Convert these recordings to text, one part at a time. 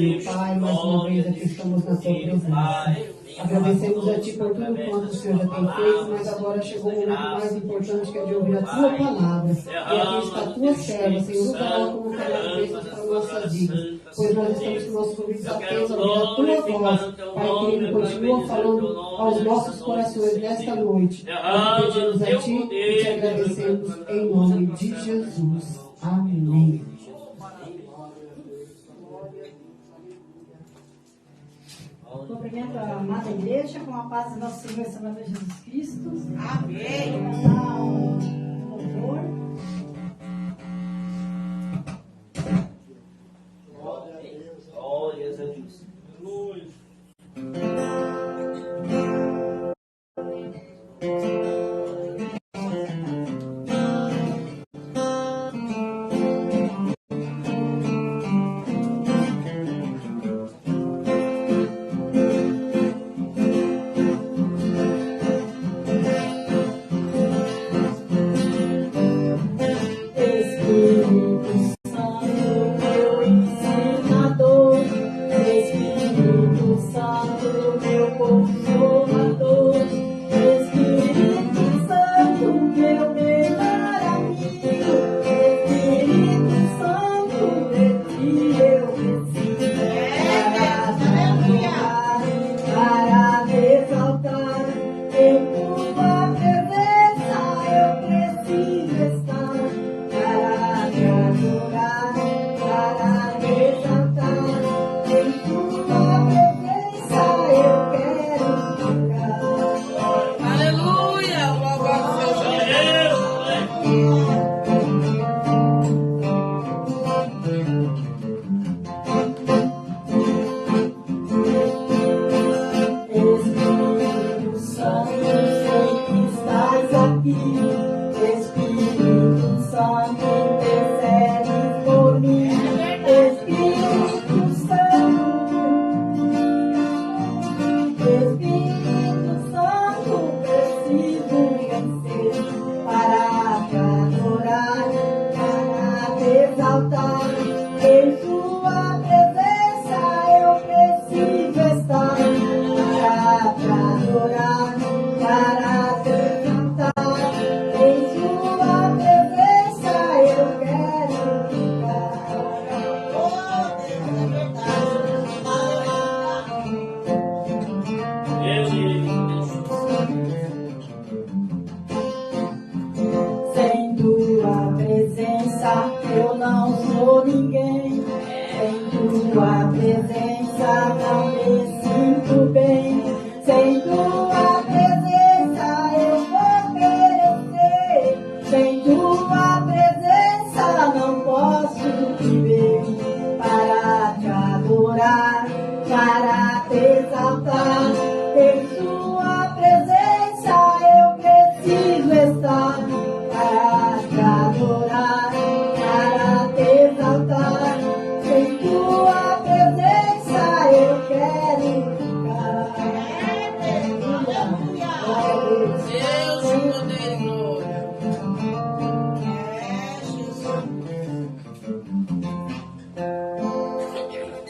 meu Pai, mais uma vez aqui estamos na tua presença. Agradecemos a Ti por tudo quanto o Senhor já tem feito, mas agora chegou o momento mais importante, que é de ouvir a Tua palavra. E aqui está a Tua serva, Senhor, usa ela como canal de bênção para nossas vidas, pois nós estamos com nossos ouvidos atentos a ouvir a Tua voz. Pai querido, continua falando aos nossos corações nesta noite. Nós pedimos a Ti e te agradecemos em nome de Jesus. Amém. Cumprimento a amada igreja com a paz do nosso Senhor e Salvador Jesus Cristo. Amém. Vamos cantar um louvor. Glórias a Deus.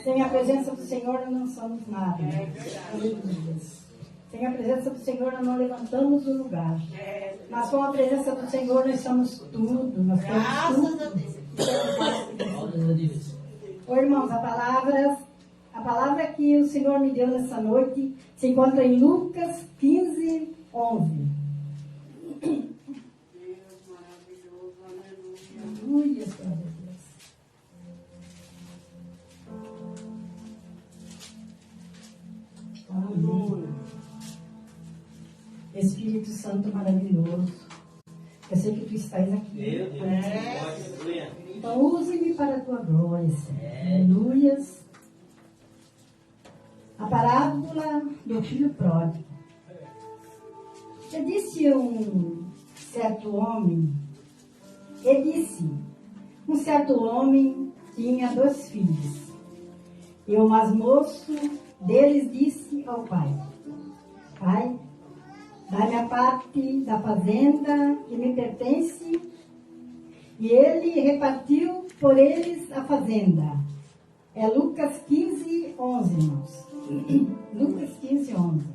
Sem a presença do Senhor, nós não somos nada. Sem a presença do Senhor, nós não levantamos o lugar. Mas com a presença do Senhor, nós somos tudo. Nós somos tudo. Ô, irmãos, a palavra que o Senhor me deu nessa noite se encontra em Lucas 15, 11. Aleluia, Senhor Deus. Aleluia. Espírito Santo maravilhoso, eu sei que tu estás aqui. Então use-me para a tua glória, Senhor. Aleluias. A parábola do filho pródigo. Eu disse um certo homem tinha 2 filhos. E o mais moço deles disse ao pai: Pai, dá-me a parte da fazenda que me pertence. E ele repartiu por eles a fazenda. É Lucas 15, 11, irmãos. Lucas 15, 11.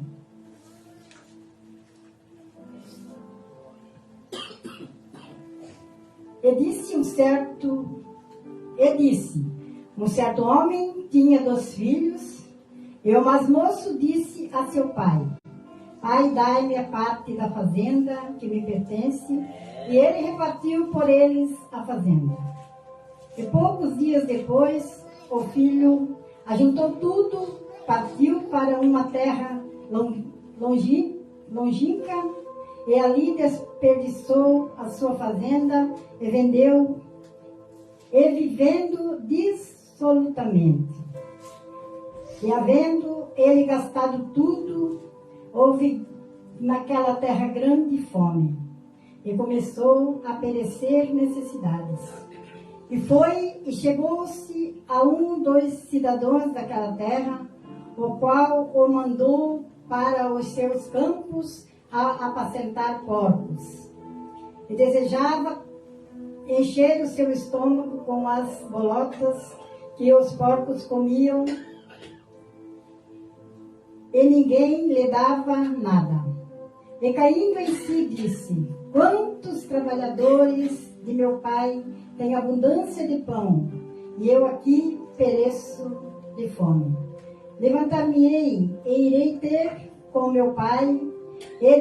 E disse, um certo homem tinha 2 filhos, e o mais moço disse a seu pai: Pai, dai-me a parte da fazenda que me pertence. E ele repartiu por eles a fazenda. E poucos dias depois, o filho ajuntou tudo, partiu para uma terra longínqua, e ali desperdiçou a sua fazenda e vendeu, e vivendo dissolutamente. E havendo ele gastado tudo, houve naquela terra grande fome, e começou a perecer necessidades. E foi e chegou-se a um dos cidadãos daquela terra, o qual o mandou para os seus campos a apacentar porcos. E desejava encher o seu estômago com as bolotas que os porcos comiam, e ninguém lhe dava nada. E caindo em si, disse: Quantos trabalhadores de meu pai têm abundância de pão, e eu aqui pereço de fome. Levantar-me-ei e irei ter com meu pai, e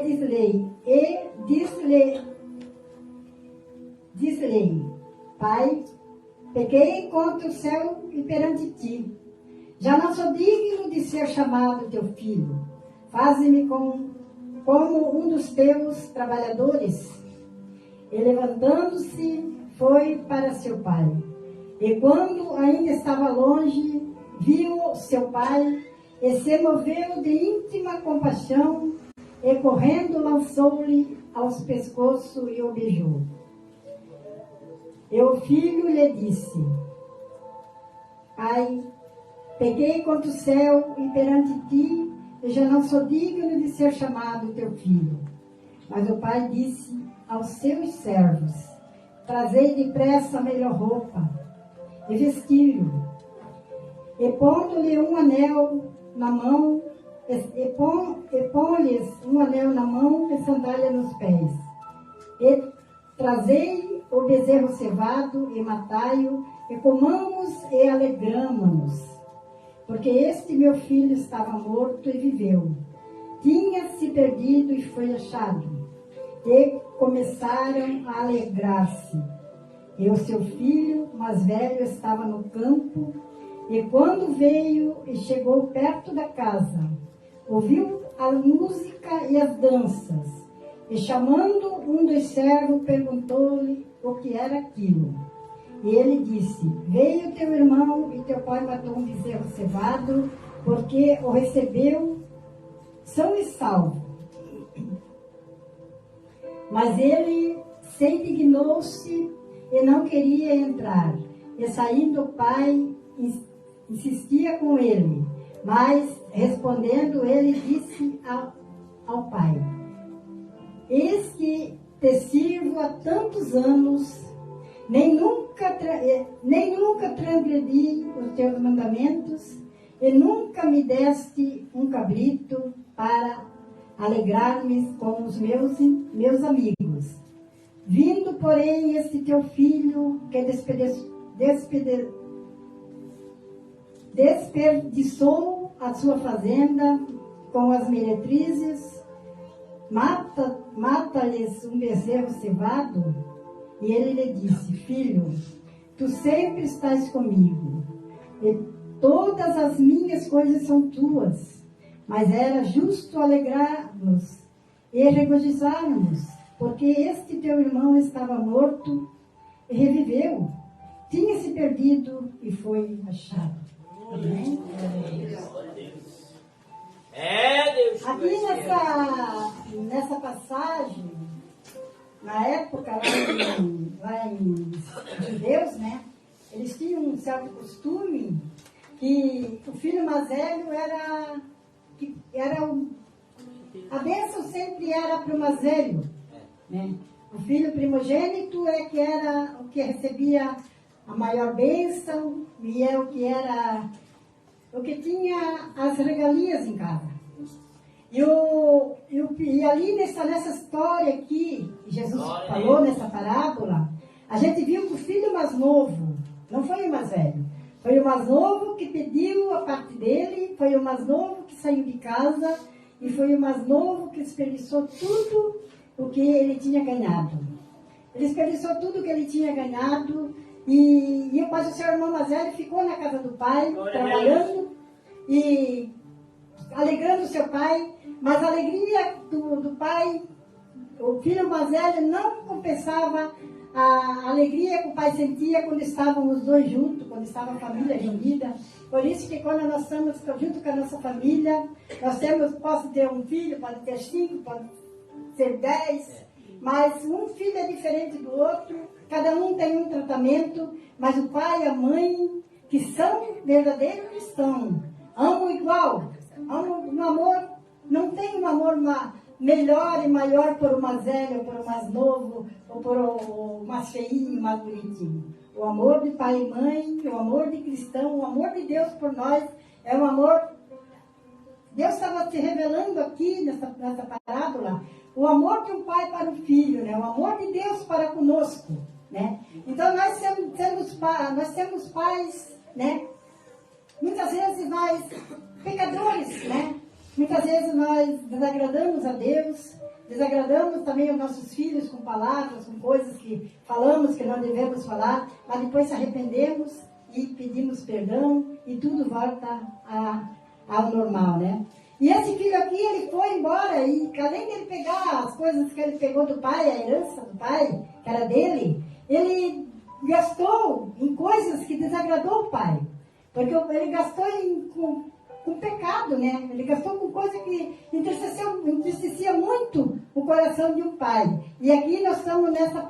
diz-lhe, Pai, pequei contra o céu e perante ti. Já não sou digno de ser chamado teu filho. Faze-me como um dos teus trabalhadores. E levantando-se, foi para seu pai. E quando ainda estava longe, viu seu pai e se moveu de íntima compaixão, e correndo lançou-lhe aos pescoços e o beijou. E o filho lhe disse: Pai, pequei contra o céu e perante ti, e já não sou digno de ser chamado teu filho. Mas o pai disse aos seus servos: Trazei depressa a melhor roupa, e vestiu-o, e pondo-lhe um anel na mão, e pôr-lhes um anel na mão e sandália nos pés. E trazei o bezerro cevado e matai-o, e comamos e alegramo-nos. Porque este meu filho estava morto e viveu. Tinha-se perdido e foi achado. E começaram a alegrar-se. E o seu filho mais velho estava no campo, e quando veio e chegou perto da casa, ouviu a música e as danças, e chamando um dos servos, perguntou-lhe o que era aquilo. E ele disse: Veio teu irmão e teu pai matou um bezerro cevado, porque o recebeu são e salvo. Mas ele se indignou-se e não queria entrar. E saindo o pai, insistia com ele. Mas, respondendo, ele disse ao pai: Eis que te sirvo há tantos anos, nem nunca transgredi os teus mandamentos, e nunca me deste um cabrito para alegrar-me com os meus amigos. Vindo, porém, este teu filho, que desperdiçou a sua fazenda com as meretrizes, mata-lhes um bezerro cevado. E ele lhe disse: Filho, tu sempre estás comigo, e todas as minhas coisas são tuas. Mas era justo alegrar-nos e regozijar-nos, porque este teu irmão estava morto e reviveu. Tinha-se perdido e foi achado. Amém? Aqui nessa passagem, na época lá em Judeus, né? Eles tinham um certo costume que o filho mais velho a bênção sempre era para o mais velho, né? O filho primogênito é que era o que recebia a maior bênção, e é o que que tinha as regalias em casa. E ali nessa história aqui, Jesus falou nessa parábola, a gente viu que o filho mais novo, não foi o mais velho, foi o mais novo que pediu a parte dele, foi o mais novo que saiu de casa e foi o mais novo que desperdiçou tudo o que ele tinha ganhado. Ele desperdiçou tudo o que ele tinha ganhado e o seu irmão mais velho ficou na casa do pai, trabalhando e alegrando o seu pai, mas a alegria do pai, o filho mais velho, não compensava a alegria que o pai sentia quando estavam os dois juntos, quando estava a família reunida. Por isso que quando nós estamos junto com a nossa família, posso ter um filho, pode ter 5, pode ser 10, mas um filho é diferente do outro, cada um tem um tratamento, mas o pai e a mãe, que são verdadeiros cristãos, amam igual, amam um amor, não tem um amor melhor e maior por o mais velho, ou por o mais novo, ou por o mais feinho, mais bonitinho. O amor de pai e mãe, o amor de cristão, o amor de Deus por nós, é um amor. Deus estava se revelando aqui nessa parábola, o amor de um pai para o filho, né? O amor de Deus para conosco, né? Então nós temos pais, né? Muitas vezes nós, pecadores, né? Muitas vezes nós desagradamos a Deus, desagradamos também os nossos filhos com palavras, com coisas que falamos que não devemos falar, mas depois se arrependemos e pedimos perdão e tudo volta ao normal, né? E esse filho aqui, ele foi embora e além de ele pegar as coisas que ele pegou do pai, a herança do pai, que era dele, ele gastou em coisas que desagradou o pai. Porque ele gastou com pecado, né? Ele gastou com coisa que entristecia muito o coração de um pai. E aqui nós estamos nessa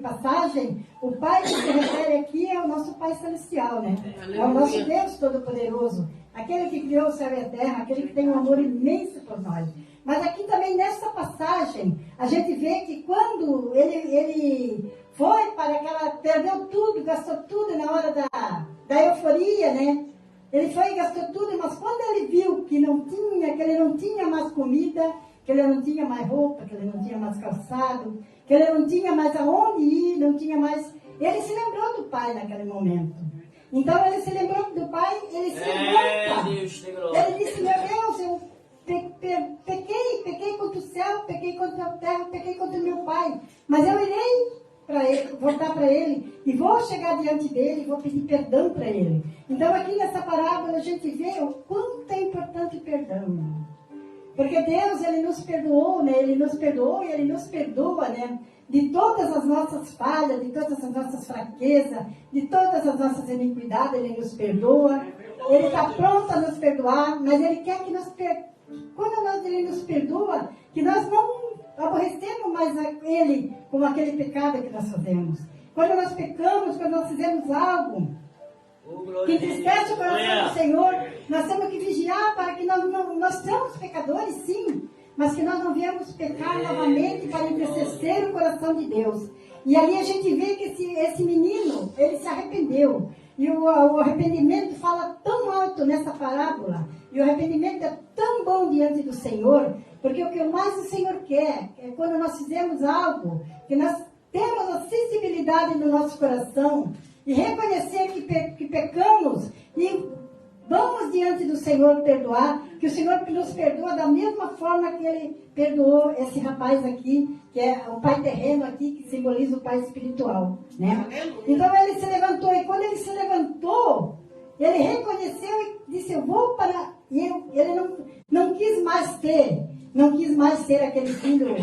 passagem, o pai que se refere aqui é o nosso Pai Celestial, né? É o nosso Deus Todo-Poderoso, aquele que criou o céu e a terra, aquele que tem um amor imenso por nós. Mas aqui também nessa passagem, a gente vê que quando ele foi para perdeu tudo, gastou tudo na hora da euforia, né? Ele foi e gastou tudo, mas quando ele viu que ele não tinha mais comida, que ele não tinha mais roupa, que ele não tinha mais calçado, que ele não tinha mais aonde ir, não tinha mais... Ele se lembrou do pai naquele momento. Então ele se lembrou do pai, ele se lembrou. Ele disse, meu Deus, eu pequei contra o céu, pequei contra a terra, pequei contra o meu pai. Mas eu irei voltar para ele e vou chegar diante dele e vou pedir perdão para ele. Então aqui nessa parábola a gente vê o quanto é importante o perdão. Porque Deus, ele nos perdoou, né? Ele nos perdoou e ele nos perdoa, né? De todas as nossas falhas, de todas as nossas fraquezas, de todas as nossas iniquidades, ele nos perdoa. Ele está pronto a nos perdoar, mas ele quer que quando ele nos perdoa, que nós não aborrecemos mais ele com aquele pecado que nós fazemos. Quando nós pecamos, quando nós fizemos algo que entristece o coração do Senhor, nós temos que vigiar para que nós somos pecadores, sim, mas que nós não viemos pecar novamente para entristecer o coração de Deus. E ali a gente vê que esse menino, ele se arrependeu. E o arrependimento fala tão alto nessa parábola, e o arrependimento é tão bom diante do Senhor, porque o que mais o Senhor quer é quando nós fizemos algo, que nós temos a sensibilidade no nosso coração, e reconhecer que pecamos, e vamos diante do Senhor perdoar, que o Senhor nos perdoa da mesma forma que Ele perdoou esse rapaz aqui, que é o pai terreno aqui, que simboliza o pai espiritual, né? Então ele se levantou, e quando ele se levantou, ele reconheceu e disse, eu vou para... E ele não quis mais ter aquele filho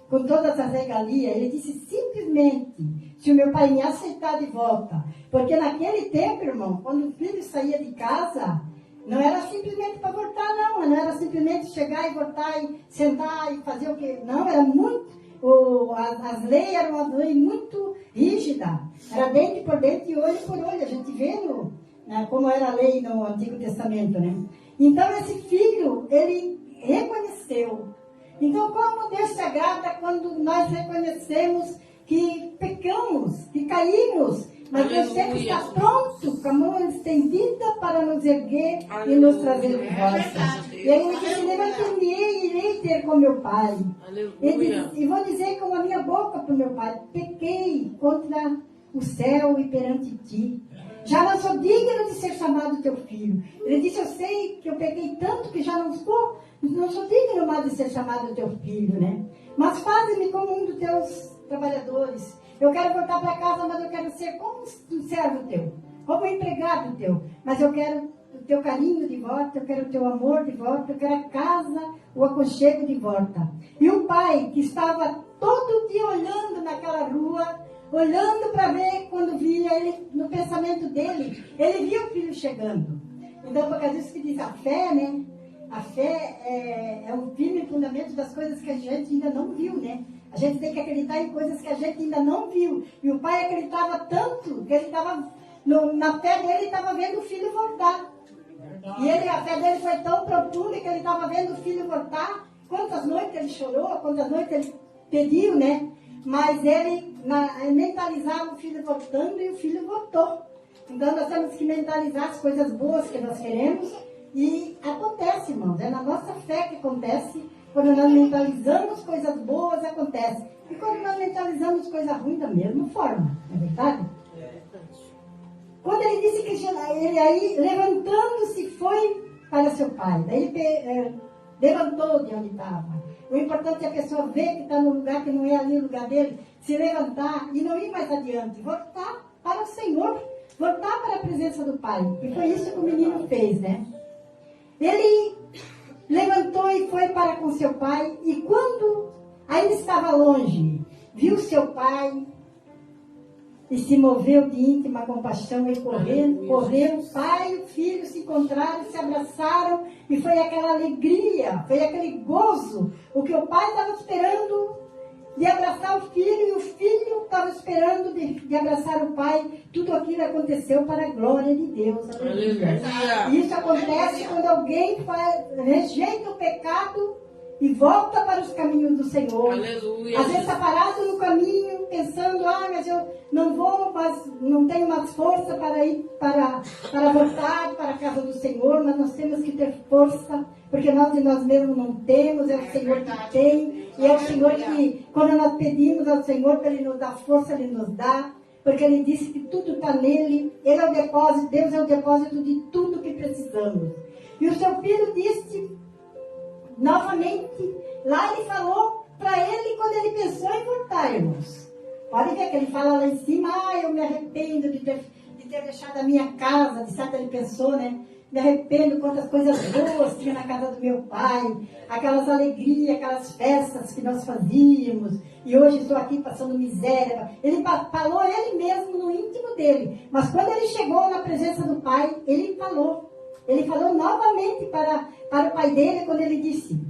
com todas as regalias. Ele disse simplesmente, se o meu pai me aceitar de volta, porque naquele tempo, irmão, quando o filho saía de casa, não era simplesmente para voltar, não era simplesmente chegar e voltar e sentar e fazer o que, não, era muito, as leis eram uma lei muito rígida, era dente por dente e olho por olho, a gente vê né, como era a lei no Antigo Testamento, né? Então esse filho, ele reconheceu. Então como Deus se agrada quando nós reconhecemos que pecamos, que caímos, Mas Deus sempre está pronto, com a mão estendida para nos erguer e nos trazer de volta. E aí ele disse, levantar-me-ei e irei ter com meu Pai. E vou dizer com a minha boca para o meu Pai, pequei contra o céu e perante ti. Já não sou digno de ser chamado teu filho. Ele disse, eu sei que eu pequei tanto que já não sou digno mais de ser chamado teu filho, né? Mas faze-me como um dos teus trabalhadores. Eu quero voltar para casa, mas eu quero ser como um servo teu, como um empregado teu. Mas eu quero o teu carinho de volta, eu quero o teu amor de volta, eu quero a casa, o aconchego de volta. E o pai, que estava todo dia olhando naquela rua, olhando para ver, quando via ele, no pensamento dele, ele via o filho chegando. Então, por causa disso que diz a fé, né? A fé é o firme fundamento das coisas que a gente ainda não viu, né? A gente tem que acreditar em coisas que a gente ainda não viu. E o pai acreditava tanto que ele estava, na fé dele, ele estava vendo o filho voltar. E a fé dele foi tão profunda que ele estava vendo o filho voltar. Quantas noites ele chorou, quantas noites ele pediu, né? Mas ele mentalizava o filho voltando e o filho voltou. Então nós temos que mentalizar as coisas boas que nós queremos. E acontece, irmãos, é na nossa fé que acontece. Quando nós mentalizamos coisas boas, acontece. E quando nós mentalizamos coisas ruins, da mesma forma, não é verdade? Quando ele disse que ele aí, levantando-se, foi para seu pai. Daí ele levantou de onde estava. O importante é a pessoa ver que está no lugar que não é ali o lugar dele, se levantar e não ir mais adiante, voltar para o Senhor, voltar para a presença do Pai. E foi isso que o menino fez, né? Ele levantou e foi para com seu pai, e quando ainda estava longe, viu seu pai e se moveu de íntima compaixão e correu, o pai e o filho se encontraram, se abraçaram, e foi aquela alegria, foi aquele gozo, o que o pai estava esperando de abraçar o filho, e o filho estava esperando de abraçar o pai. Tudo aquilo aconteceu para a glória de Deus. Aleluia. E isso acontece quando alguém rejeita o pecado e volta para os caminhos do Senhor. Aleluia. Às vezes está parado no caminho, pensando, mas eu não vou, mas não tenho mais força para ir para voltar para a casa do Senhor, mas nós temos que ter força, porque nós de nós mesmos não temos, é o Senhor que tem, e é o Senhor que, quando nós pedimos ao Senhor para Ele nos dar força, Ele nos dá, porque Ele disse que tudo está nele, Ele é o depósito, Deus é o depósito de tudo que precisamos. E o seu filho disse, novamente, lá ele falou para ele quando ele pensou em voltar, irmãos. Pode ver que ele fala lá em cima, eu me arrependo de ter deixado a minha casa, de certo ele pensou, né? Me arrependo quantas coisas boas tinha na casa do meu pai, aquelas alegrias, aquelas festas que nós fazíamos, e hoje estou aqui passando miséria. Ele falou ele mesmo no íntimo dele, mas quando ele chegou na presença do pai, ele falou novamente para o pai dele, quando ele disse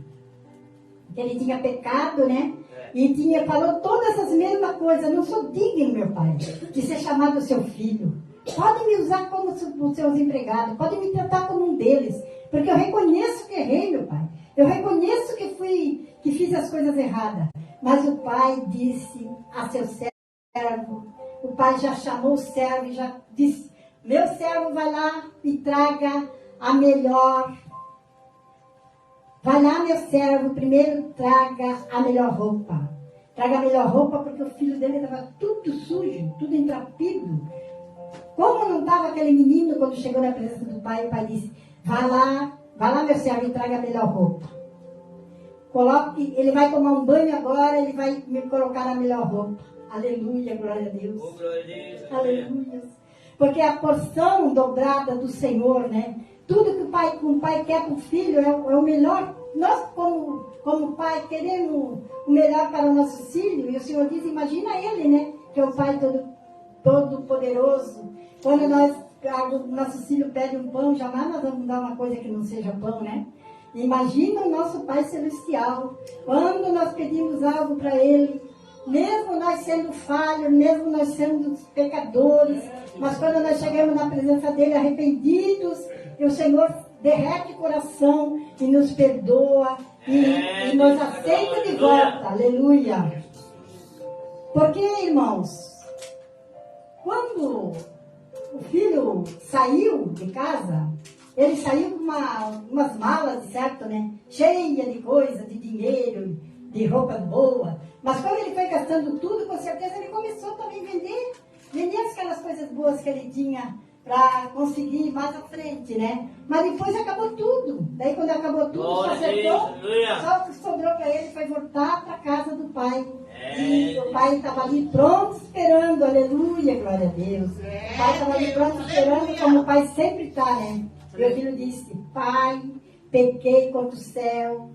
que ele tinha pecado, né? E falou todas as mesmas coisas. Não sou digno, meu pai, de ser chamado seu filho. Pode me usar como os seus empregados, pode me tratar como um deles, porque eu reconheço que errei, meu pai. Eu reconheço que fiz as coisas erradas. Mas o pai disse a seu servo, o pai já chamou o servo e já disse, meu servo, vai lá e traga a melhor. Vai lá, meu servo, primeiro traga a melhor roupa. Traga a melhor roupa, porque o filho dele estava tudo sujo, tudo entrapido. Como não estava aquele menino quando chegou na presença do pai, o pai disse, vai lá, meu servo, e traga a melhor roupa. Ele vai tomar um banho agora, ele vai me colocar a melhor roupa. Aleluia, glória a Deus. Oh, glória a Deus. Aleluia. Porque a porção dobrada do Senhor, né? Tudo que o pai quer para o filho é o melhor. Nós, como pai, queremos o melhor para o nosso filho. E o Senhor diz, imagina ele, né? Que é o pai todo poderoso. Quando nosso filho pede um pão, jamais nós vamos dar uma coisa que não seja pão, né? Imagina o nosso Pai Celestial. Quando nós pedimos algo para Ele, mesmo nós sendo falhos, mesmo nós sendo pecadores, mas quando nós chegamos na presença dEle arrependidos, e o Senhor derrete o coração e nos perdoa e nos aceita de volta. Aleluia. Porque, irmãos, quando o filho saiu de casa, ele saiu com umas malas, certo, né? Cheia de coisa, de dinheiro, de roupa boa. Mas como ele foi gastando tudo, com certeza ele começou também a vender aquelas coisas boas que ele tinha para conseguir ir mais à frente, né? Mas depois acabou tudo. Daí quando acabou tudo, só acertou, só o que sobrou para ele foi voltar para a casa do pai. E o pai estava ali pronto, esperando, aleluia, glória a Deus. O pai estava ali pronto, esperando, como o pai sempre está, né? E o filho disse, pai, pequei contra o céu,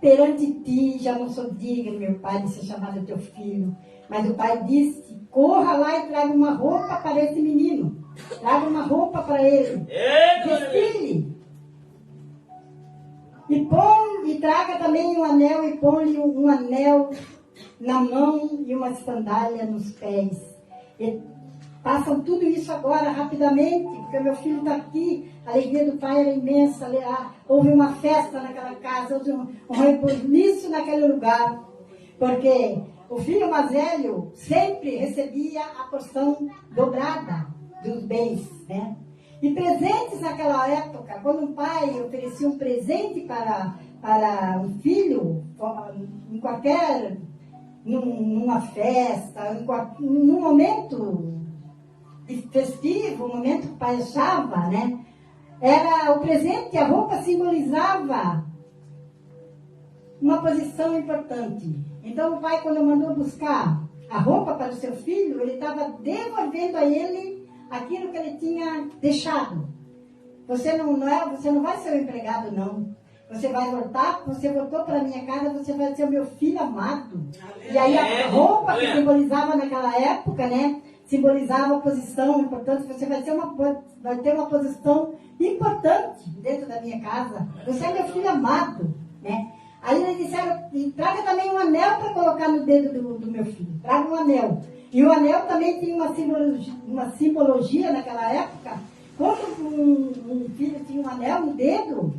perante ti já não sou digno, meu pai, de ser chamado teu filho. Mas o pai disse, corra lá e traga uma roupa para esse menino. Traga uma roupa para ele. Desfile. E traga também um anel e põe-lhe um anel na mão e uma sandália nos pés. E passam tudo isso agora rapidamente, porque meu filho está aqui, a alegria do pai era imensa, houve uma festa naquela casa, houve um rebuliço naquele lugar, porque o filho mais velho sempre recebia a porção dobrada dos bens, né? E presentes naquela época, quando um pai oferecia um presente para um filho, em qualquer, numa festa, num momento festivo, um momento que o pai achava, né? Era o presente, a roupa simbolizava uma posição importante. Então o pai, quando mandou buscar a roupa para o seu filho, ele estava devolvendo a ele aquilo que ele tinha deixado. Você não vai ser o empregado, não. Você vai voltar, você voltou para a minha casa, você vai ser o meu filho amado. E aí a roupa que simbolizava naquela época, né? Simbolizava a posição importante. Você vai ter uma posição importante dentro da minha casa. Você é meu filho amado, né? Aí eles disseram, traga também um anel para colocar no dedo do meu filho. Traga um anel. E o anel também tinha uma simbologia naquela época. Quando um filho tinha um anel no dedo,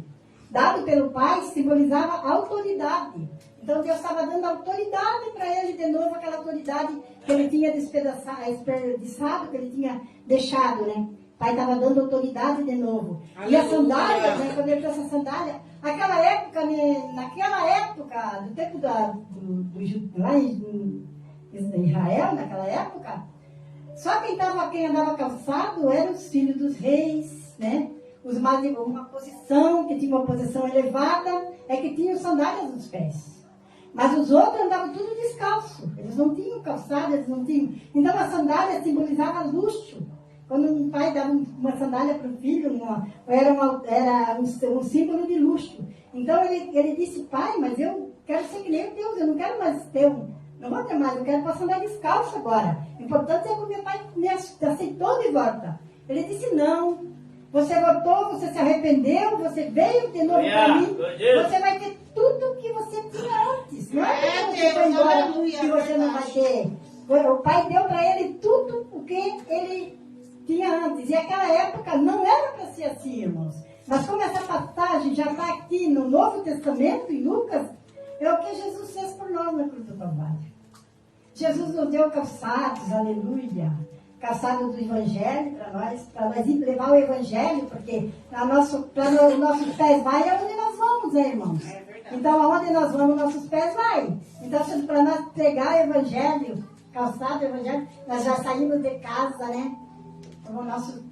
dado pelo pai, simbolizava autoridade. Então Deus estava dando autoridade para ele de novo, aquela autoridade que ele tinha desperdiçado, que ele tinha deixado, né? O pai estava dando autoridade de novo. Aleluia. E a sandália, né? Quando ele trouxe a sandália, naquela época, do tempo lá em Israel, naquela época, só quem andava calçado eram os filhos dos reis, né? Os mais de uma posição, que tinha uma posição elevada, é que tinham sandálias nos pés. Mas os outros andavam tudo descalço. Eles não tinham calçado, eles não tinham. Então a sandália simbolizava luxo. Quando um pai dava uma sandália para o filho, era um símbolo de luxo. Então ele disse, pai, mas eu quero ser que nem Deus, eu não quero mais não vou ter mais, eu quero passar andar descalço agora. O importante é que o meu pai me aceitou de volta. Ele disse, não, você voltou, você se arrependeu, você veio de novo para mim, você vai ter tudo que você tinha antes. Não é que você foi embora que você não vai ter. O pai deu para ele tudo o que ele tinha antes. E aquela época não era para ser assim, irmãos. Mas como essa passagem já está aqui no Novo Testamento, em Lucas, é o que Jesus fez por nós na cruz do Calvário. Jesus nos deu calçados, aleluia. Calçado do Evangelho para nós ir levar o Evangelho, porque para os nossos pés vai aonde nós vamos, né, irmãos? Então, aonde nós vamos, nossos pés vai. Então, para nós pregar o Evangelho, calçado do Evangelho, nós já saímos de casa, né? Com nossas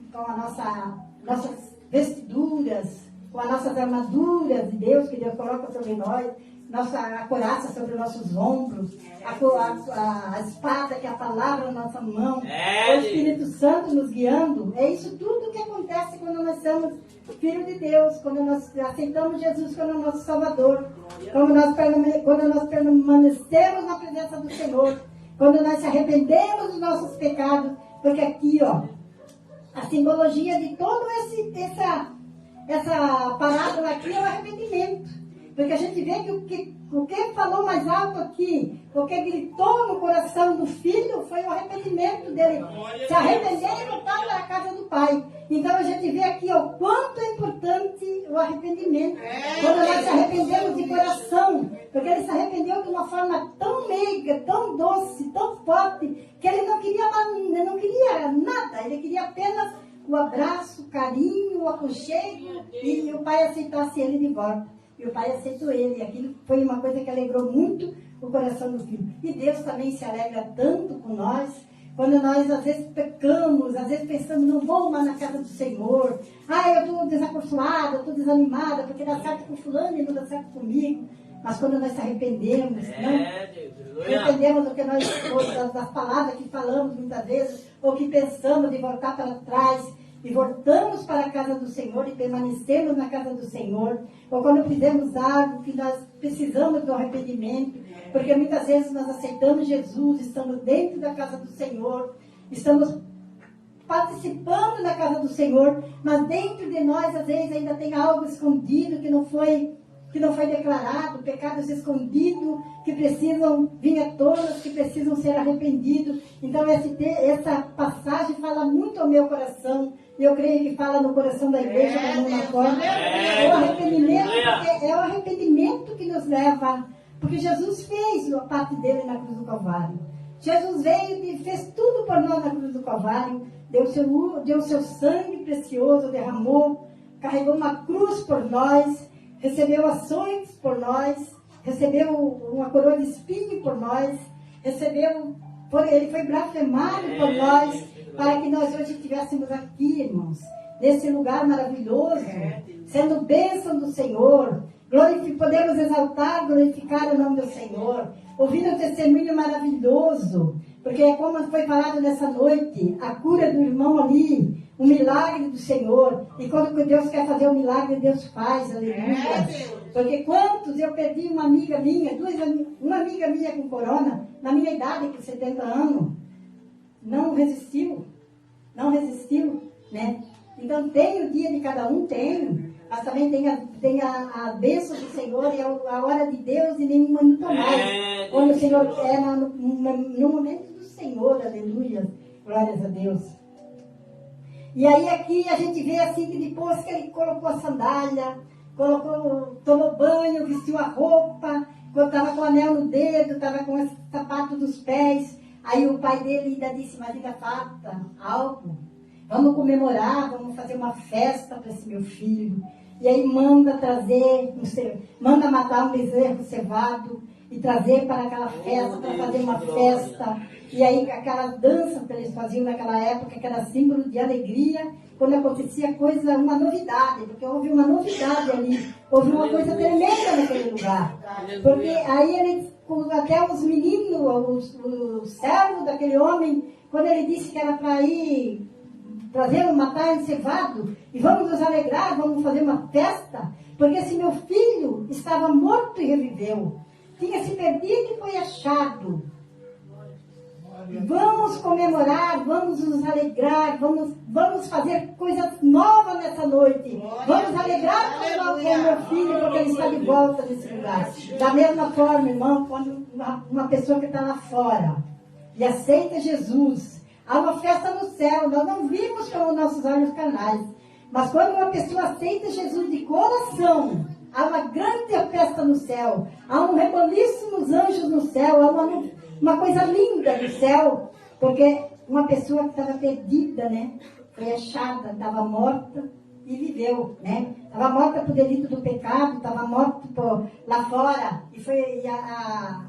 vestiduras, com as nossas armaduras de Deus, que Deus coloca sobre nós, a couraça sobre os nossos ombros, a espada, que é a palavra na nossa mão, o Espírito Santo nos guiando. É isso tudo que acontece quando nós somos filhos de Deus, quando nós aceitamos Jesus como nosso Salvador, quando nós permanecemos na presença do Senhor, quando nós se arrependemos dos nossos pecados, porque aqui, ó, a simbologia de toda essa parábola aqui é o arrependimento. Porque a gente vê que o que falou mais alto aqui, o que gritou no coração do filho foi o arrependimento dele. Se arrepender e voltar para a casa do pai. Então a gente vê aqui o quanto é importante o arrependimento. Quando nós se arrependemos de coração. Porque ele se arrependeu de uma forma tão meiga, tão doce, tão forte, que ele não queria nada. Ele queria apenas o abraço, o carinho, o aconchego, e o pai aceitasse ele de volta. E o pai aceitou ele. E aquilo foi uma coisa que alegrou muito o coração do filho. E Deus também se alegra tanto com nós, quando nós às vezes pecamos, às vezes pensamos, não vou mais na casa do Senhor. Eu estou desacorçoada, eu estou desanimada, porque dá certo com fulano e não dá certo comigo. Mas quando nós se arrependemos, arrependemos do que nós, das palavras que falamos muitas vezes, ou que pensamos de voltar para trás, e voltamos para a casa do Senhor e permanecemos na casa do Senhor, ou quando fizemos algo que nós precisamos do arrependimento, porque muitas vezes nós aceitamos Jesus, estamos dentro da casa do Senhor, estamos participando da casa do Senhor, mas dentro de nós às vezes ainda tem algo escondido que não foi declarado, pecados escondidos que precisam vir à tona, que precisam ser arrependidos. Então essa passagem fala muito ao meu coração, e eu creio que fala no coração da igreja da mesma forma. É o arrependimento que nos leva, porque Jesus fez a parte dele na cruz do Calvário. Jesus veio e fez tudo por nós na cruz do Calvário, deu seu sangue precioso, derramou, carregou uma cruz por nós, recebeu ações por nós, recebeu uma coroa de espinho por nós, ele foi blasfemado por nós, para que nós hoje estivéssemos aqui, irmãos, nesse lugar maravilhoso, sendo bênção do Senhor, podemos exaltar, glorificar o nome do Senhor, ouvindo um testemunho maravilhoso, porque é como foi falado nessa noite, a cura do irmão ali, o milagre do Senhor. E quando Deus quer fazer um milagre, Deus faz, aleluia. Porque quantos, eu perdi uma amiga minha, uma amiga minha com corona, na minha idade, com 70 anos, não resistiu, né? Então tem o dia de cada um, mas também tem a bênção do Senhor e a hora de Deus e nenhum minuto mais. Quando o Senhor no momento do Senhor, aleluia, glórias a Deus. E aí aqui a gente vê assim que depois que ele colocou a sandália, tomou banho, vestiu a roupa, estava com o anel no dedo, estava com o sapato dos pés. Aí o pai dele ainda disse, mas ainda falta algo. Vamos comemorar, vamos fazer uma festa para esse meu filho. E aí manda matar um bezerro cevado e trazer para aquela festa, para fazer uma festa. E aí aquelas danças que eles faziam naquela época, que era símbolo de alegria, quando acontecia uma novidade, porque houve uma novidade ali, houve uma coisa tremenda naquele lugar. Porque aí até os meninos, o servo daquele homem, quando ele disse que era para ir matar encevado, e vamos nos alegrar, vamos fazer uma festa, porque esse meu filho estava morto e reviveu, tinha se perdido e foi achado. Vamos comemorar, vamos nos alegrar, vamos fazer coisas novas nessa noite. Vamos alegrar com o meu filho, porque ele está de volta nesse lugar. Da mesma forma, irmão, quando uma pessoa que está lá fora e aceita Jesus, há uma festa no céu. Nós não vimos com os nossos olhos carnais, mas quando uma pessoa aceita Jesus de coração, há uma grande festa no céu, há um reboliço nos anjos no céu, há uma coisa linda no céu, porque uma pessoa que estava perdida, né, foi achada, estava morta e viveu, né? Estava morta por delito do pecado, estava morta lá fora,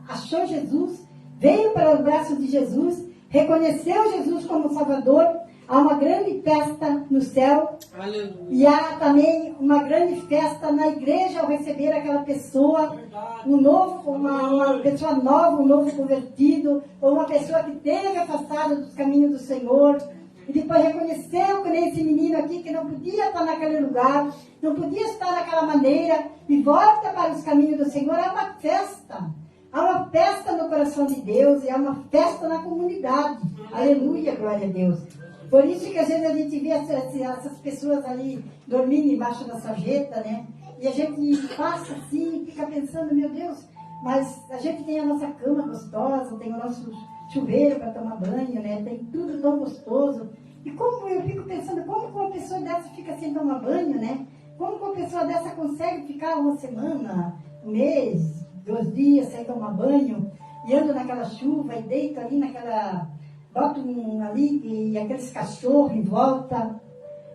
achou Jesus, veio para o braço de Jesus, reconheceu Jesus como Salvador. Há uma grande festa no céu. Aleluia. E há também uma grande festa na igreja ao receber aquela pessoa, uma pessoa nova, um novo convertido, ou uma pessoa que teve afastada dos caminhos do Senhor, e depois reconheceu que nem esse menino aqui, que não podia estar naquele lugar, não podia estar daquela maneira, e volta para os caminhos do Senhor. Há uma festa. Há uma festa no coração de Deus, e há uma festa na comunidade. Aleluia, glória a Deus. Por isso que às vezes a gente vê essas pessoas ali dormindo embaixo da sarjeta, né? E a gente passa assim, fica pensando, meu Deus, mas a gente tem a nossa cama gostosa, tem o nosso chuveiro para tomar banho, né? Tem tudo tão gostoso. E como eu fico pensando, como que uma pessoa dessa fica sem tomar banho, né? Como que uma pessoa dessa consegue ficar uma semana, um mês, 2 dias sem tomar banho, e anda naquela chuva e deita ali naquela... bota ali e aqueles cachorros em volta.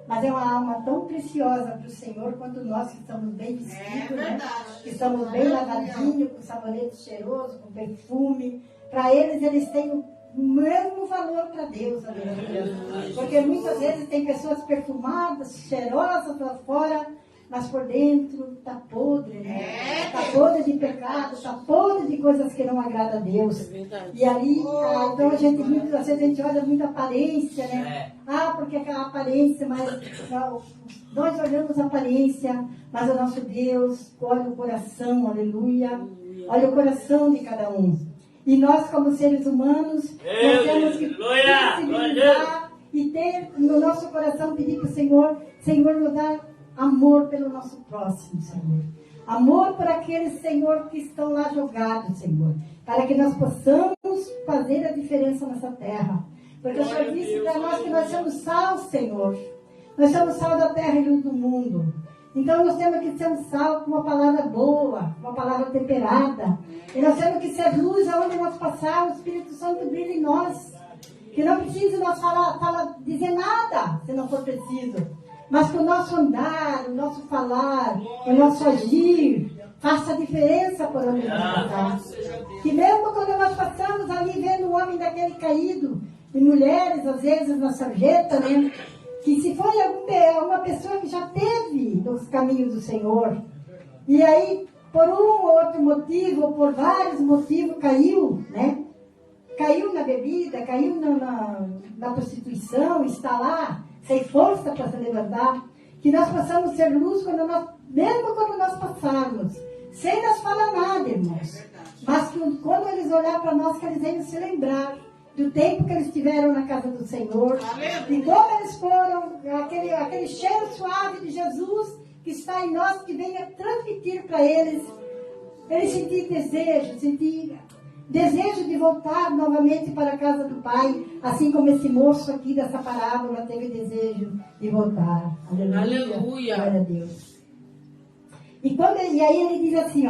Mas é uma alma tão preciosa para o Senhor quanto nós que estamos bem vestidos, né? Que estamos bem lavadinhos, com sabonete cheiroso, com perfume. Para eles têm o mesmo valor para Deus, aleluia. Porque muitas vezes tem pessoas perfumadas, cheirosas lá fora, mas por dentro está podre, né? Está podre de pecado, está podre de coisas que não agradam a Deus. E ali, então a gente, às vezes a gente olha muito a aparência, né? Porque aquela aparência, mas nós olhamos a aparência, mas o nosso Deus olha o coração, aleluia. Olha o coração de cada um. E nós, como seres humanos, nós temos que sensibilizar e ter no nosso coração, pedir para o Senhor, Senhor, nos dá amor pelo nosso próximo, Senhor. Amor por aqueles, Senhor, que estão lá jogados, Senhor. Para que nós possamos fazer a diferença nessa terra. Porque o Senhor disse para nós que nós somos sal, Senhor. Nós somos sal da terra e luz do mundo. Então nós temos que ser um sal com uma palavra boa, uma palavra temperada. E nós temos que ser luz aonde nós passarmos, o Espírito Santo brilha em nós. Que não precisa nós dizer nada, se não for preciso. Mas que o nosso andar, o nosso falar, o nosso agir, faça a diferença por onde nós passamos. Que mesmo quando nós passamos ali vendo um homem daquele caído, e mulheres, às vezes, na sarjeta, né? Que se for alguma pessoa que já teve nos caminhos do Senhor, e aí, por um ou outro motivo, ou por vários motivos, caiu, né? Caiu na bebida, caiu na prostituição, está lá, sem força para se levantar, que nós possamos ser luz mesmo quando nós passarmos, sem nos falar nada, irmãos. Mas que quando eles olharem para nós, que eles venham se lembrar do tempo que eles tiveram na casa do Senhor, e como eles foram, aquele cheiro suave de Jesus que está em nós, que venha transmitir para eles sentir desejo de voltar novamente para a casa do Pai, assim como esse moço aqui dessa parábola teve desejo de voltar. Aleluia. Glória a Deus. E aí ele diz assim,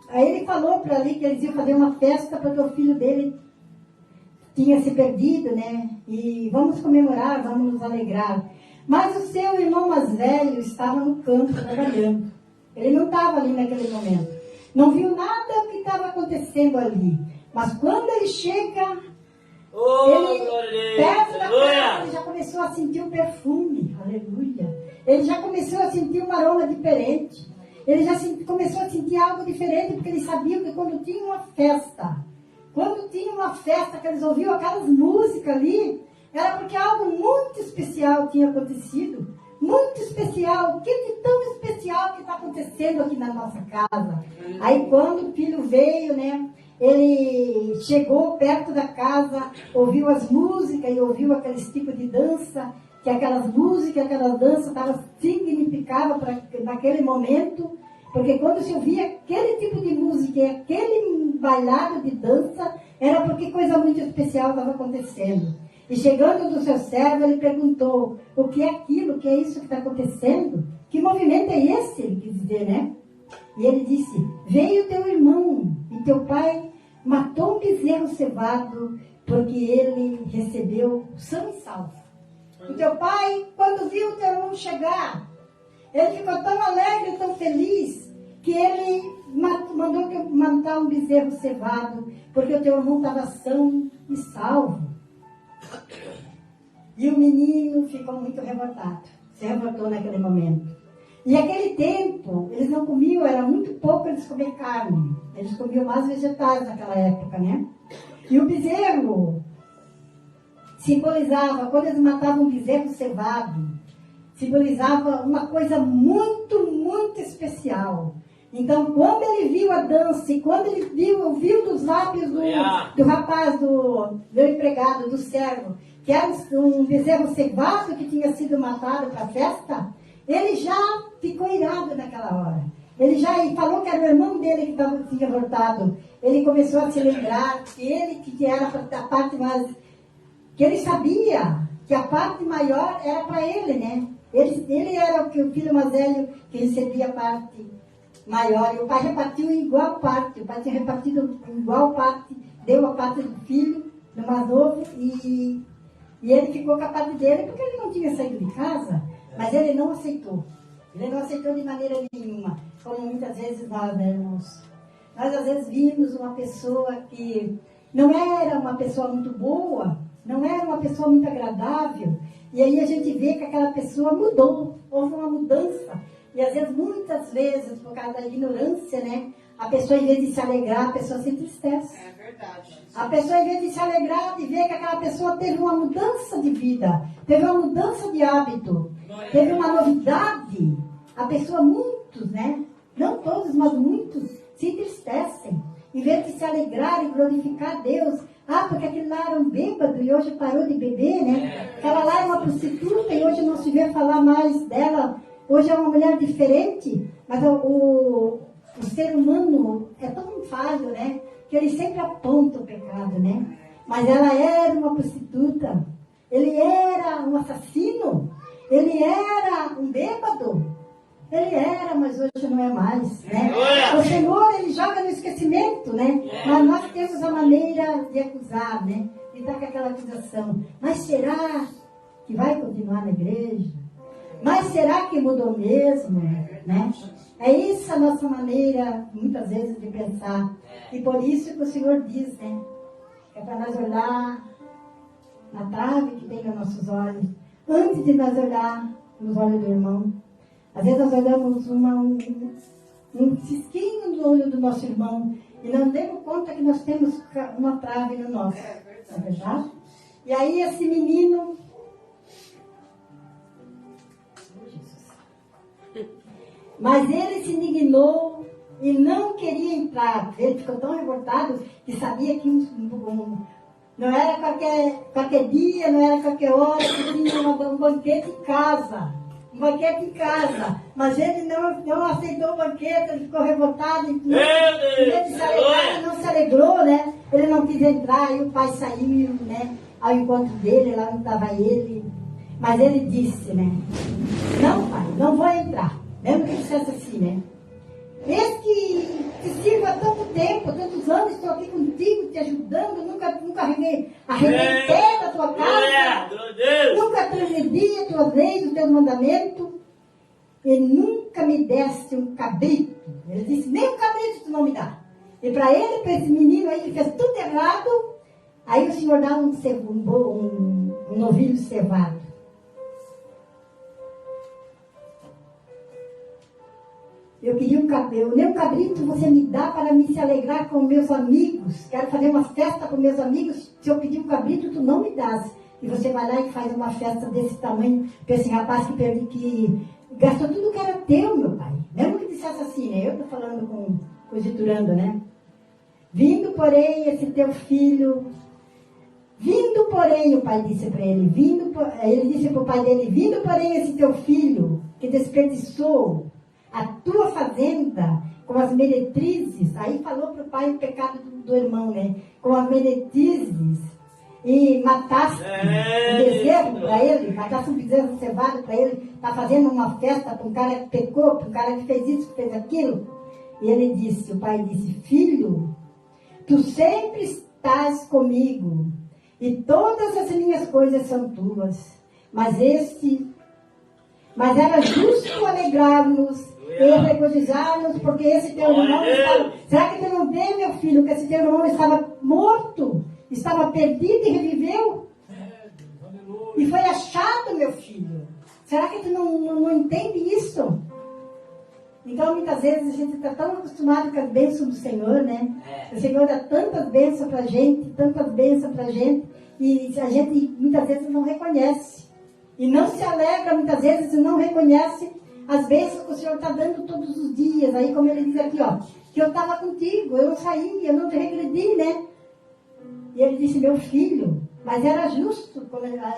aí ele falou para ali que eles iam fazer uma festa porque o filho dele tinha se perdido, né? E vamos comemorar, vamos nos alegrar. Mas o seu irmão mais velho estava no campo trabalhando. Ele não estava ali naquele momento. Não viu nada que estava acontecendo ali. Mas quando ele chega, perto da casa, ele já começou a sentir um perfume. Aleluia. Ele já começou a sentir um aroma diferente. Ele já começou a sentir algo diferente, porque ele sabia que quando tinha uma festa que eles ouviam aquelas músicas ali, era porque algo muito especial tinha acontecido. Muito especial. O que de tão especial que está acontecendo aqui na nossa casa? Aí quando o filho veio, né? Ele chegou perto da casa, ouviu as músicas e ouviu aqueles tipos de dança, que aquelas músicas, aquelas danças significavam naquele momento, porque quando se ouvia aquele tipo de música e aquele bailado de dança, era porque coisa muito especial estava acontecendo. E chegando do seu servo, ele perguntou, o que é aquilo, o que é isso que está acontecendo? Que movimento é esse? Ele quis dizer, né? E ele disse, veio teu irmão e teu pai matou um bezerro cevado porque ele recebeu são e salvo. O teu pai, quando viu o teu irmão chegar, ele ficou tão alegre, tão feliz, que ele mandou matar um bezerro cevado porque o teu irmão estava são e salvo. E o menino ficou muito revoltado, se revoltou naquele momento. E naquele tempo, eles não comiam, era muito pouco eles comiam carne. Eles comiam mais vegetais naquela época, né? E o bezerro simbolizava, quando eles matavam um bezerro cevado, simbolizava uma coisa muito, muito especial. Então, quando ele viu a dança, e quando ele ouviu dos lábios do rapaz, do empregado, do servo, que era um bezerro cevado que tinha sido matado para a festa, ele já ficou irado naquela hora. Ele já falou que era o irmão dele que tinha voltado. Ele começou a se lembrar que ele que era a parte mais... Que ele sabia que a parte maior era para ele, né? Ele era o filho mais velho que recebia a parte maior. E o pai repartiu em igual parte. O pai tinha repartido em igual parte. Deu a parte do filho, do mais novo. E ele ficou com a parte dele porque ele não tinha saído de casa. Mas ele não aceitou. Ele não aceitou de maneira nenhuma. Como muitas vezes nós, né, irmãos? Nós às vezes vimos uma pessoa que não era uma pessoa muito boa, não era uma pessoa muito agradável, e aí a gente vê que aquela pessoa mudou, houve uma mudança. E às vezes, muitas vezes, por causa da ignorância, né? A pessoa, em vez de se alegrar, a pessoa se entristece. É verdade. A pessoa, em vez de se alegrar, de ver que aquela pessoa teve uma mudança de vida, teve uma mudança de hábito, teve uma novidade, a pessoa, muitos, né? Não todos, mas muitos, se entristecem. Em vez de se alegrar e glorificar a Deus. Ah, porque aquele lá era um bêbado e hoje parou de beber, né? Aquela lá é uma prostituta e hoje não se vê falar mais dela. Hoje é uma mulher diferente. Mas o ser humano é tão falho, né? Que ele sempre aponta o pecado, né? Mas ela era uma prostituta. Ele era um assassino. Ele era um bêbado. Ele era, mas hoje não é mais, né? O Senhor, Ele joga no esquecimento, né? Mas nós temos a maneira de acusar, né? De dar com aquela acusação. Mas será que vai continuar na igreja? Mas será que mudou mesmo, né? É isso a nossa maneira, muitas vezes, de pensar. E por isso que o Senhor diz, né? É para nós olhar na trave que tem nos nossos olhos, antes de nós olhar nos olhos do irmão. Às vezes nós olhamos um cisquinho no olho do nosso irmão e não demos conta que nós temos uma trave no nosso. Não é verdade? E aí esse menino... Mas ele se indignou e não queria entrar. Ele ficou tão revoltado que sabia que não era qualquer dia, não era qualquer hora, que tinha um banquete em casa. Um banquete em casa, mas ele não aceitou o banquete, ele ficou revoltado, em vez de se alegrar, ele não se alegrou, né? Ele não quis entrar, e o pai saiu, né? Ao encontro dele, lá onde estava ele. Mas ele disse, né? Não, pai, não vou entrar. Mesmo que ele dissesse assim, né? Eis que te sirvo há tanto tempo, tantos anos, estou aqui contigo, te ajudando, nunca arrebentei da tua casa, nunca transgredi a tua lei, o teu mandamento, e nunca me deste um cabrito. Ele disse, nem um cabrito tu não me dá. E para ele, para esse menino aí que fez tudo errado, aí o Senhor dá um novilho cevado. Eu queria um cabelo, nem um cabrito você me dá para me se alegrar com meus amigos. Quero fazer uma festa com meus amigos. Se eu pedir um cabrito, tu não me dás. E você vai lá e faz uma festa desse tamanho para esse rapaz que gastou tudo que era teu, meu pai. Mesmo que dissesse assim, né? Eu estou falando conjecturando, né? Vindo, porém, esse teu filho... Vindo, porém, o pai disse para ele. Ele disse para o pai dele, vindo, porém, esse teu filho que desperdiçou a tua fazenda com as meretrizes, aí falou para o pai o pecado do irmão, né? Com as meretrizes, e mataste um bezerro para ele, mataste um bezerro cevado para ele, está fazendo uma festa para um cara que pecou, para um cara que fez isso, que fez aquilo. E ele disse, o pai disse, filho, tu sempre estás comigo, e todas as minhas coisas são tuas, mas era justo alegrarmos e regozijar-nos, porque esse teu irmão estava... Será que tu não vê, meu filho, que esse teu irmão estava morto, estava perdido e reviveu? E foi achado, meu filho. Será que tu não entende isso? Então, muitas vezes, a gente está tão acostumado com as bênçãos do Senhor, né? O Senhor dá tantas bênçãos para a gente, e a gente, muitas vezes, não reconhece. E não se alegra, muitas vezes, e não reconhece as bênçãos que o Senhor está dando todos os dias. Aí, como ele diz aqui, ó, que eu estava contigo, eu não saí, eu não te regredi, né? E ele disse, meu filho, Mas era justo,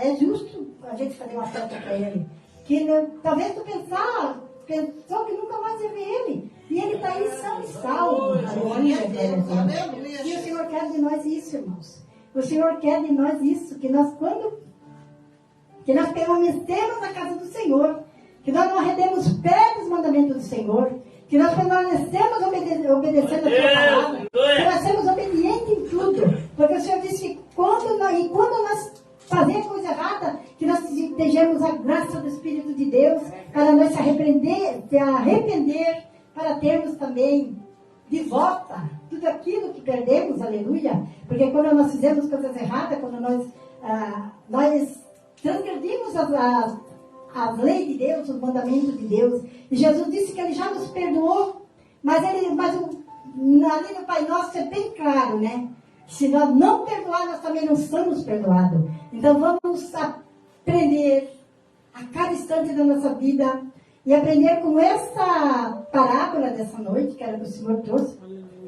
é justo a gente fazer uma festa para ele. Que talvez tu pensou que nunca mais ia ver ele. E ele está aí são e salvo. Aleluia, aleluia. E o Senhor quer de nós isso, irmãos. O Senhor quer de nós isso, que nós permanecemos na casa do Senhor, que nós não arredemos pé dos mandamentos do Senhor, que nós permanecemos obedecendo a tua palavra, que nós sermos obedientes em tudo, porque o Senhor disse que quando nós fazemos coisa errada, que nós estejamos a graça do Espírito de Deus, para nós se arrepender, para termos também de volta tudo aquilo que perdemos, aleluia, porque quando nós fizemos coisas erradas, quando nós transgredimos as leis de Deus, os mandamentos de Deus, e Jesus disse que Ele já nos perdoou, mas ali no Pai Nosso é bem claro, né? Se nós não perdoar, nós também não somos perdoados. Então vamos aprender a cada instante da nossa vida e aprender com essa parábola dessa noite, que era que o Senhor trouxe,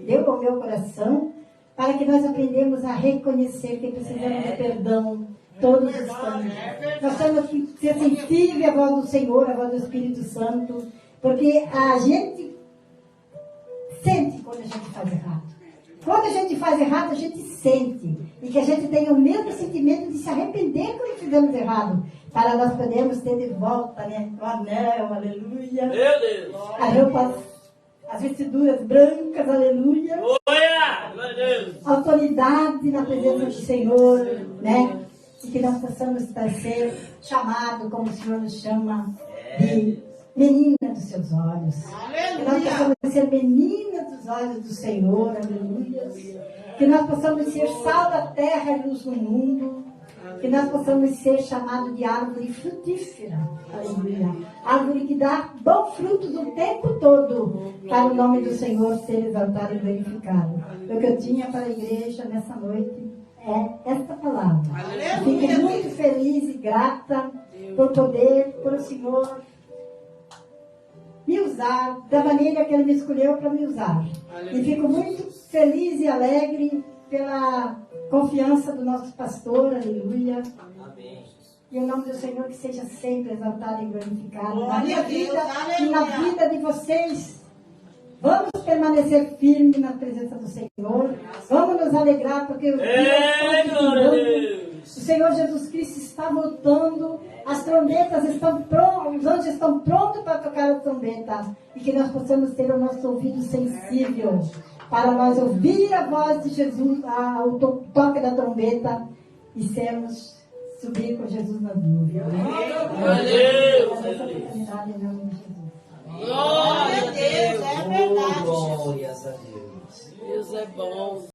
deu ao meu coração, para que nós aprendamos a reconhecer que precisamos de perdão todos os instantes. Nós temos que ser sensíveis à voz do Senhor, à voz do Espírito Santo, porque a gente sente quando a gente faz errado. Quando a gente faz errado, a gente sente. E que a gente tenha o mesmo sentimento de se arrepender quando fizemos errado. Para nós podermos ter de volta, né? O anel, aleluia. Meu Deus! As roupas, as vestiduras brancas, aleluia. Olha! Meu Deus! Autoridade na presença do Senhor, né? E que nós possamos ser chamados, como o Senhor nos chama, de menina dos seus olhos. Que nós possamos ser meninas dos olhos do Senhor, aleluia. Que nós possamos ser sal da terra e luz no mundo. Que nós possamos ser chamados de árvore frutífera, aleluia. Árvore que dá bom fruto o tempo todo, para o nome do Senhor ser exaltado e glorificado. O que eu tinha para a igreja nessa noite é esta palavra. Fico muito feliz e grata por o Senhor me usar da maneira que Ele me escolheu para me usar. E fico muito feliz e alegre pela confiança do nosso pastor, aleluia. E o nome do Senhor que seja sempre exaltado e glorificado na minha vida e na vida de vocês. Vamos permanecer firmes na presença do Senhor. Vamos nos alegrar porque o Senhor Jesus Cristo está voltando. As trombetas estão prontas, os anjos estão prontos para tocar a trombeta. E que nós possamos ter o nosso ouvido sensível para nós ouvir a voz de Jesus, o toque da trombeta e subir com Jesus nas nuvens. Meu Deus!